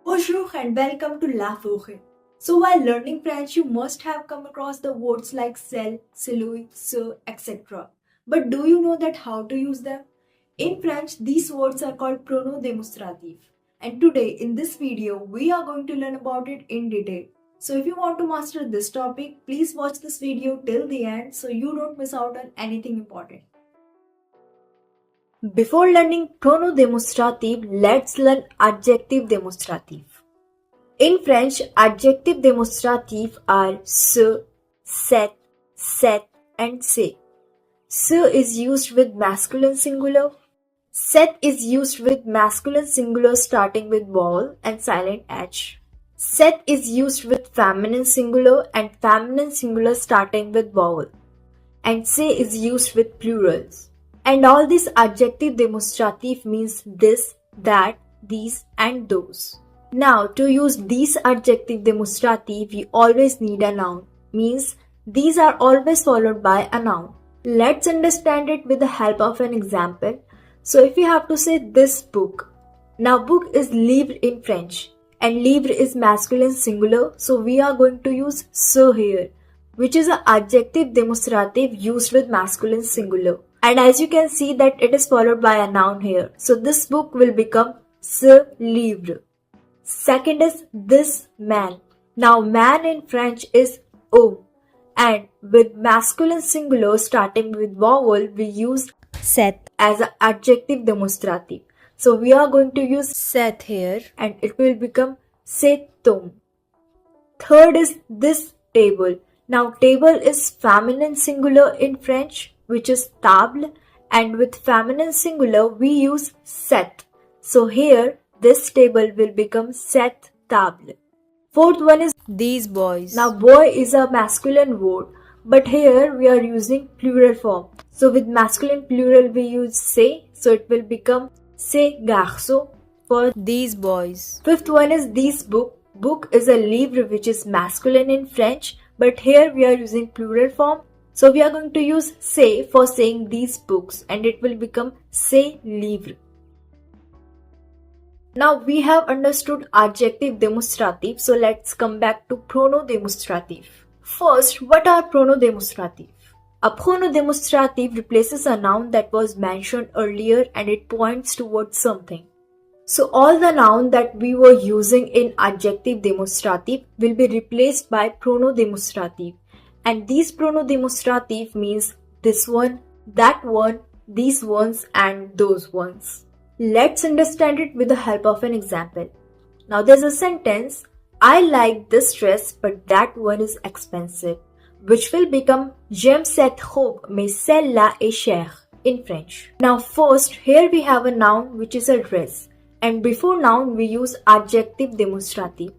Bonjour and welcome to La Forêt. So while learning French, you must have come across the words like celle, celui, ce, etc. But do you know that how to use them? In French, these words are called pronoms démonstratifs. And today in this video, we are going to learn about it in detail. So if you want to master this topic, please watch this video till the end so you don't miss out on anything important. Before learning pronom démonstratif, let's learn adjective démonstratif. In French, adjective démonstratifs are ce, cette, and c'est. Ce is used with masculine singular. Cette is used with masculine singular starting with vowel and silent H. Cette is used with feminine singular and feminine singular starting with vowel. And c'est is used with plurals. And all these adjective demonstrative means this, that, these, and those. Now, to use these adjective demonstrative, we always need a noun. Means, these are always followed by a noun. Let's understand it with the help of an example. So, if you have to say this book. Now, book is livre in French. And livre is masculine singular. So, we are going to use ce here, which is an adjective demonstrative used with masculine singular. And as you can see that it is followed by a noun here. So this book will become ce livre. Second is this man. Now man in French is homme. And with masculine singular starting with vowel, we use cette as an adjective demonstrative. So we are going to use cette here and it will become cet homme. Third is this table. Now table is feminine singular in French, which is table, and with feminine singular we use cette. So here this table will become cette table. Fourth one is these boys. Now boy is a masculine word, but here we are using plural form. So with masculine plural we use ces, so it will become ces garçons for these boys. Fifth one is these book. Book is a livre which is masculine in French, but here we are using plural form. So we are going to use ces for saying these books and it will become ces livres. Now we have understood adjective demonstrative, so let's come back to pronom demonstrative. First, what are pronom demonstrative? A pronom demonstrative replaces a noun that was mentioned earlier and it points towards something. So all the noun that we were using in adjective demonstrative will be replaced by pronom demonstrative. And these pronom demonstrative means this one, that one, these ones, and those ones. Let's understand it with the help of an example. Now there's a sentence, I like this dress but that one is expensive, which will become j'aime cette robe mais celle-là est chère in French. Now first, here we have a noun which is a dress. And before noun we use adjective demonstrative.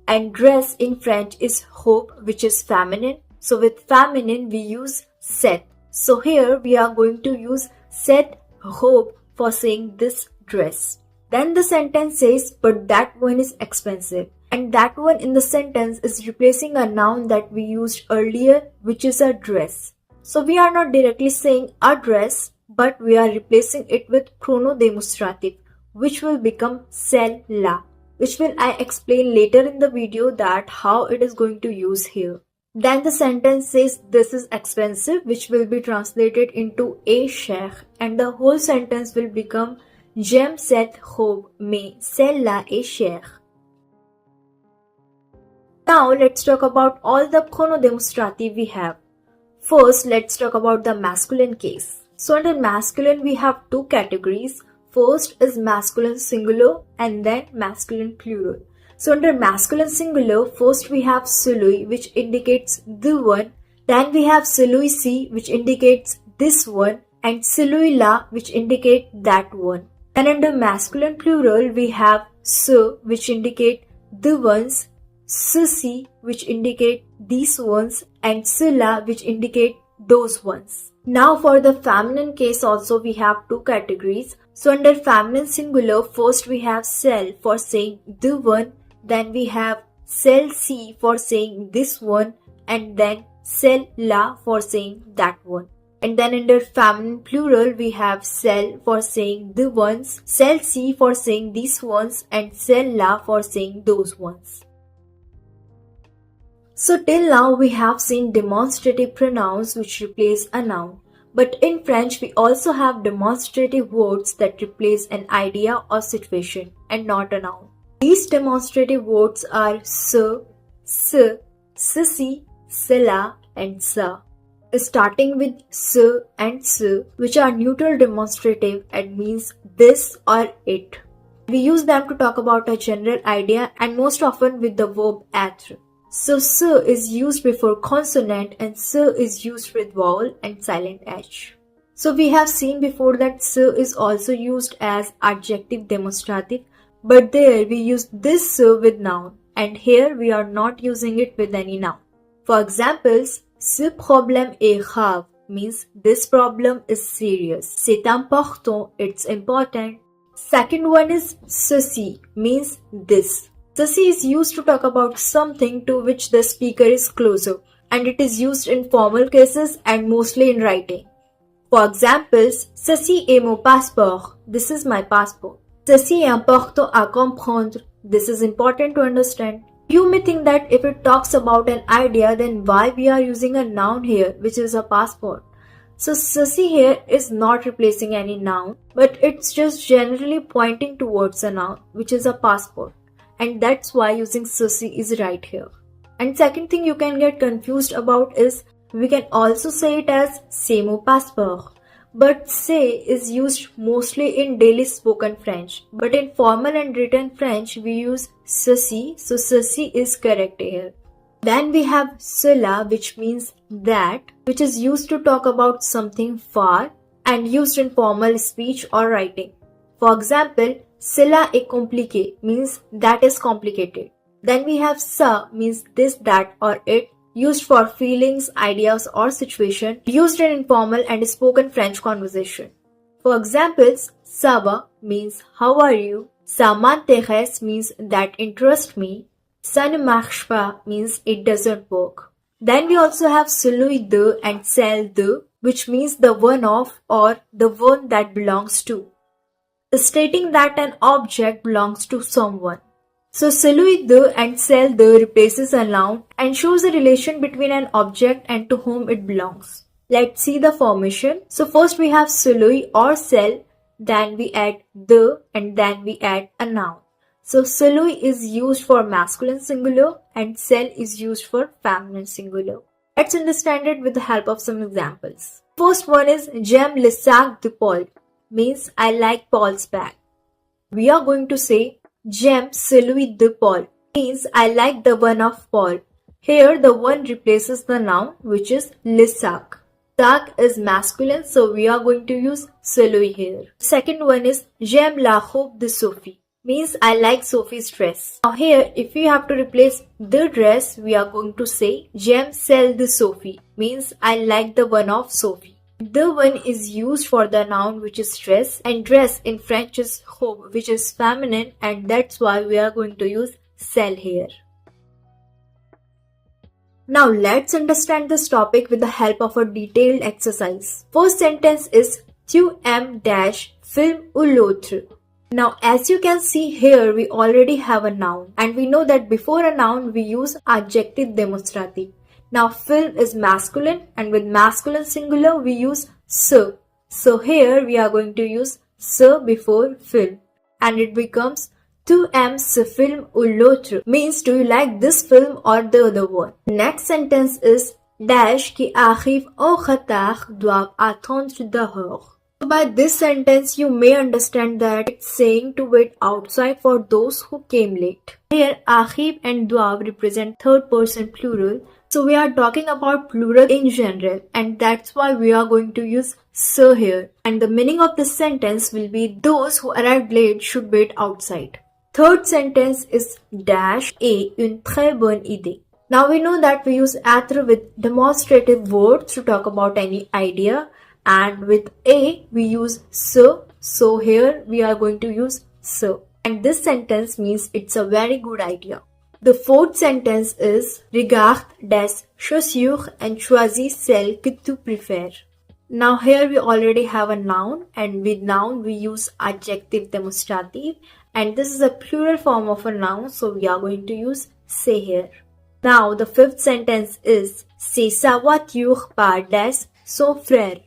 And dress in French is robe, which is feminine. So with feminine we use cette. So here we are going to use cette robe for saying this dress. Then the sentence says but that one is expensive. And that one in the sentence is replacing a noun that we used earlier, which is a dress. So we are not directly saying a dress, but we are replacing it with pronom demonstrative, which will become celle-là, which will I explain later in the video that how it is going to use here. Then the sentence says this is expensive, which will be translated into est cher, and the whole sentence will become j'aime cette robe mais celle-là est chère. Now let's talk about all the pronom demonstrative we have. First, let's talk about the masculine case. So under masculine we have two categories. First is masculine singular and then masculine plural. So under masculine singular, first we have celui, which indicates the one. Then we have celui-ci, which indicates this one, and celui-là, which indicates that one. And under masculine plural, we have ce, which indicate the ones, ceci, which indicate these ones, and cela, which indicate those ones. Now for the feminine case also we have two categories. So under feminine singular, first we have celle for saying the one, then we have celle-ci for saying this one, and then celle-là for saying that one. And then under feminine plural, we have celle for saying the ones, celle-ci for saying these ones, and celle-là for saying those ones. So till now we have seen demonstrative pronouns which replace a noun. But in French we also have demonstrative words that replace an idea or situation and not a noun. These demonstrative words are ce, ceci, cela, and ça. Starting with ce and ce, which are neutral demonstrative and means this or it. We use them to talk about a general idea and most often with the verb être. So ce is used before consonant and ce is used with vowel and silent h. So we have seen before that ce is also used as adjective demonstrative, but there we use this ce with noun, and here we are not using it with any noun. For examples, ce problème est grave means this problem is serious. C'est important, it's important. Second one is ceci means this. Ceci is used to talk about something to which the speaker is closer, and it is used in formal cases and mostly in writing. For examples, ceci est mon passeport. This is my passport. Ceci est important à comprendre. This is important to understand. You may think that if it talks about an idea, then why we are using a noun here, which is a passport. So ceci here is not replacing any noun, but it's just generally pointing towards a noun, which is a passport. And that's why using ceci is right here. And second thing you can get confused about is we can also say it as c'est mon passeport. But c'est is used mostly in daily spoken French. But in formal and written French we use ceci, so ceci is correct here. Then we have cela, which means that, which is used to talk about something far and used in formal speech or writing. For example, cela est compliqué means that is complicated. Then we have ça means this, that or it, used for feelings, ideas or situation, used in informal and spoken French conversation. For examples, ça va means how are you, ça m'intéresse means that interests me, ça ne marche pas means it doesn't work. Then we also have celui de and celle de, which means the one of or the one that belongs to, stating that an object belongs to someone. So celui de and celle de replaces a noun and shows a relation between an object and to whom it belongs. Let's see the formation. So first we have celui or celle, then we add de and then we add a noun. So celui is used for masculine singular and celle is used for feminine singular. Let's understand it with the help of some examples. First one is j'aime le sac de Paul, means I like Paul's bag. We are going to say j'aime celui de Paul, means I like the one of Paul. Here the one replaces the noun, which is le sac. Sac is masculine, so we are going to use celui here. Second one is j'aime la robe de Sophie, means I like Sophie's dress. Now here, if we have to replace the dress, we are going to say j'aime celle de Sophie, means I like the one of Sophie. The one is used for the noun, which is dress, and dress in French is robe, which is feminine, and that's why we are going to use celle here. Now let's understand this topic with the help of a detailed exercise. First sentence is tu aimes dash film ou l'autre. Now as you can see here, we already have a noun, and we know that before a noun we use adjective démonstratif. Now film is masculine, and with masculine singular we use ce. So here we are going to use ce before film, and it becomes tu aimes ce film ou l'autre, means do you like this film or the other one. Next sentence is dash qui arrive en retard doivent attendre dehors. So by this sentence you may understand that it's saying to wait outside for those who came late. Here arrive and doivent represent third person plural. So we are talking about plural in general, and that's why we are going to use ce here. And the meaning of this sentence will be those who arrived late should wait outside. Third sentence is dash est une très bonne idée. Now we know that we use être with demonstrative words to talk about any idea, and with a we use ce. So here we are going to use ce. And this sentence means it's a very good idea. The fourth sentence is regarde des chaussures and choisis celle que tu préfères. Now here we already have a noun, and with noun we use adjective demonstrative, and this is a plural form of a noun, so we are going to use c'est here. Now the fifth sentence is c'est sa voiture par des son frère.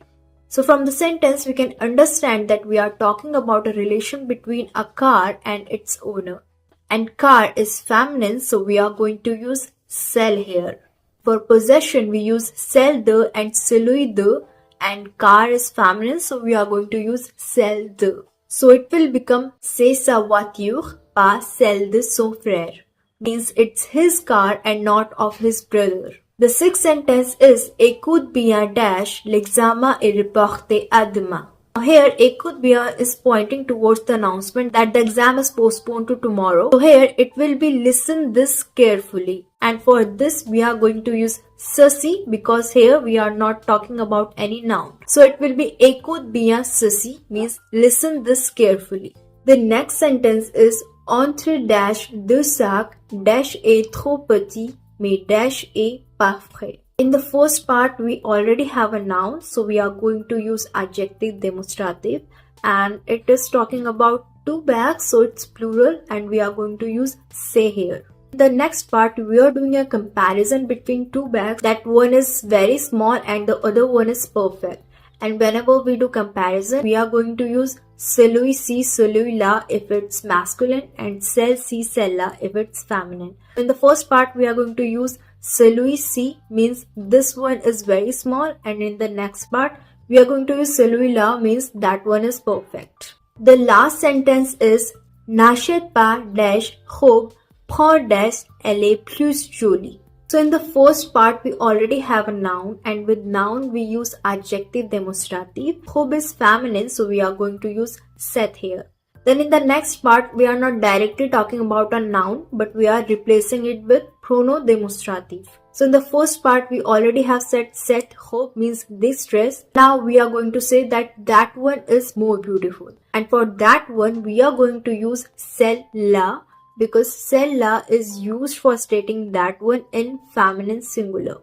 So from the sentence we can understand that we are talking about a relation between a car and its owner. And car is feminine, so we are going to use celle here. For possession we use celle de and celui de, and car is feminine, so we are going to use celle de. So it will become c'est sa voiture pas celle de son frère. Means it's his car and not of his brother. The sixth sentence is écoute bien dash l'examen est reporté à demain. Here écoute bien is pointing towards the announcement that the exam is postponed to tomorrow. So here it will be listen this carefully, and for this we are going to use ceci because here we are not talking about any noun. So it will be écoute bien ceci means listen this carefully. The next sentence is entre dash deux sacs dash est trop petit mais dash est parfait. In the first part we already have a noun, so we are going to use adjective demonstrative, and it is talking about two bags, so it's plural, and we are going to use say here. The next part we are doing a comparison between two bags, that one is very small and the other one is perfect. And whenever we do comparison, we are going to use celui-ci, celui-là if it's masculine, and celle-ci, celle-là if it's feminine. In the first part, we are going to use celui-ci means this one is very small, and in the next part, we are going to use celui-là means that one is perfect. The last sentence is n'achète pas dash robe, prends dash elle est plus jolie. So in the first part we already have a noun, and with noun we use adjective demonstrative. Robe is feminine, so we are going to use cette here. Then in the next part we are not directly talking about a noun, but we are replacing it with pronoms demonstrative. So in the first part we already have said cette robe means this dress. Now we are going to say that one is more beautiful, and for that one we are going to use celle-là, because celle-là is used for stating that one in feminine singular.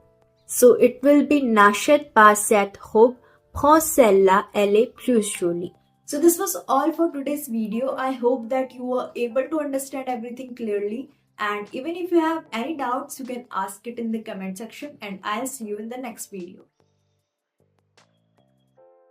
So it will be n'achète pas cette robe, prends celle-là, elle est plus jolie. So this was all for today's video. I hope that you were able to understand everything clearly, and even if you have any doubts you can ask it in the comment section, and I'll see you in the next video.